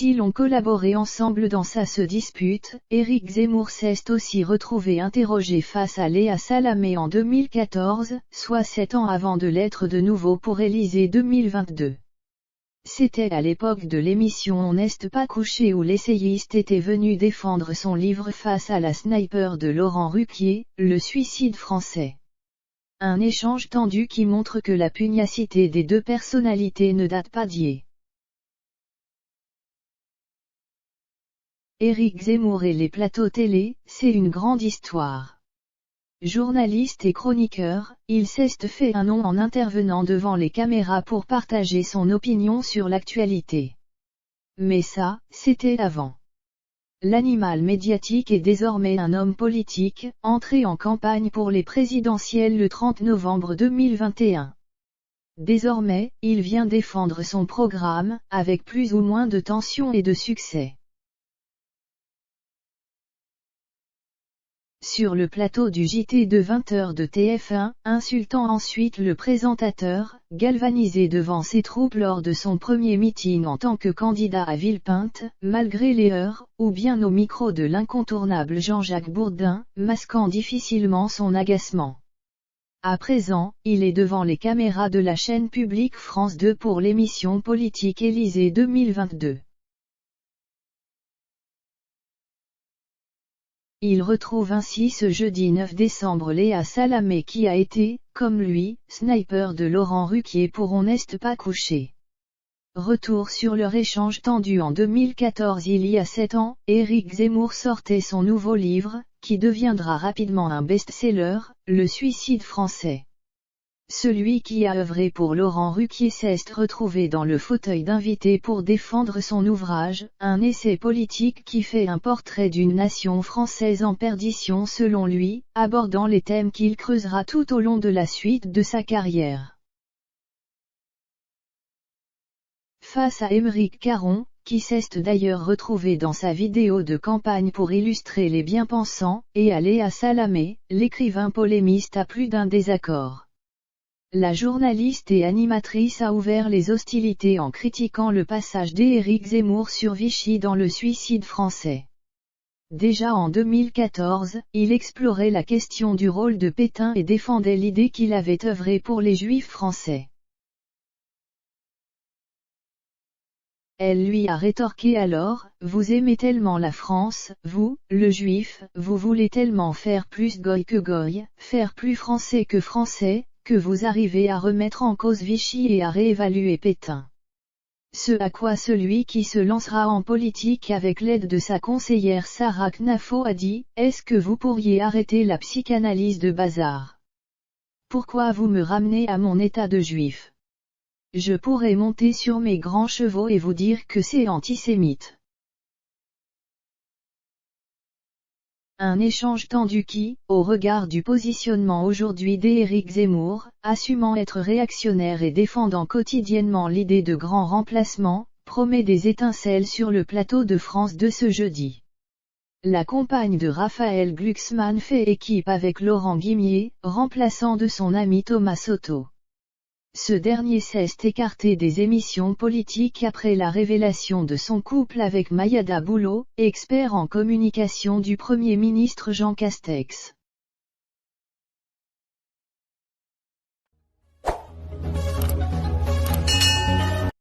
s'ils ont collaboré ensemble dans sa dispute. Éric Zemmour s'est aussi retrouvé interrogé face à Léa Salamé en 2014, soit 7 ans avant de l'être de nouveau pour Élysée 2022. C'était à l'époque de l'émission On n'est pas couché où l'essayiste était venu défendre son livre face à la sniper de Laurent Ruquier, Le suicide français. Un échange tendu qui montre que la pugnacité des deux personnalités ne date pas d'hier. Éric Zemmour et les plateaux télé, c'est une grande histoire. Journaliste et chroniqueur, il s'est fait un nom en intervenant devant les caméras pour partager son opinion sur l'actualité. Mais ça, c'était avant. L'animal médiatique est désormais un homme politique, entré en campagne pour les présidentielles le 30 novembre 2021. Désormais, il vient défendre son programme, avec plus ou moins de tension et de succès. Sur le plateau du JT de 20h de TF1, insultant ensuite le présentateur, galvanisé devant ses troupes lors de son premier meeting en tant que candidat à Villepinte, malgré les heurts, ou bien au micro de l'incontournable Jean-Jacques Bourdin, masquant difficilement son agacement. À présent, il est devant les caméras de la chaîne publique France 2 pour l'émission politique Élysée 2022. Il retrouve ainsi ce jeudi 9 décembre Léa Salamé qui a été, comme lui, sniper de Laurent Ruquier pour On n'est pas couché. Retour sur leur échange tendu en 2014. Il y a 7 ans, Éric Zemmour sortait son nouveau livre, qui deviendra rapidement un best-seller, Le suicide français. Celui qui a œuvré pour Laurent Ruquier s'est retrouvé dans le fauteuil d'invité pour défendre son ouvrage, un essai politique qui fait un portrait d'une nation française en perdition selon lui, abordant les thèmes qu'il creusera tout au long de la suite de sa carrière. Face à Aymeric Caron, qui s'est d'ailleurs retrouvé dans sa vidéo de campagne pour illustrer les bien-pensants, et à Léa Salamé, l'écrivain polémiste a plus d'un désaccord. La journaliste et animatrice a ouvert les hostilités en critiquant le passage d'Éric Zemmour sur Vichy dans Le suicide français. Déjà en 2014, il explorait la question du rôle de Pétain et défendait l'idée qu'il avait œuvré pour les Juifs français. Elle lui a rétorqué alors, « Vous aimez tellement la France, vous, le Juif, vous voulez tellement faire plus goy que goy, faire plus français que français, que vous arrivez à remettre en cause Vichy et à réévaluer Pétain. » Ce à quoi celui qui se lancera en politique avec l'aide de sa conseillère Sarah Knafo a dit, « Est-ce que vous pourriez arrêter la psychanalyse de bazar? Pourquoi vous me ramenez à mon état de juif? Je pourrais monter sur mes grands chevaux et vous dire que c'est antisémite. » Un échange tendu qui, au regard du positionnement aujourd'hui d'Éric Zemmour, assumant être réactionnaire et défendant quotidiennement l'idée de grand remplacement, promet des étincelles sur le plateau de France 2 ce jeudi. La compagne de Raphaël Glucksmann fait équipe avec Laurent Guimier, remplaçant de son ami Thomas Soto. Ce dernier s'est écarté des émissions politiques après la révélation de son couple avec Mayada Boulot, expert en communication du Premier ministre Jean Castex.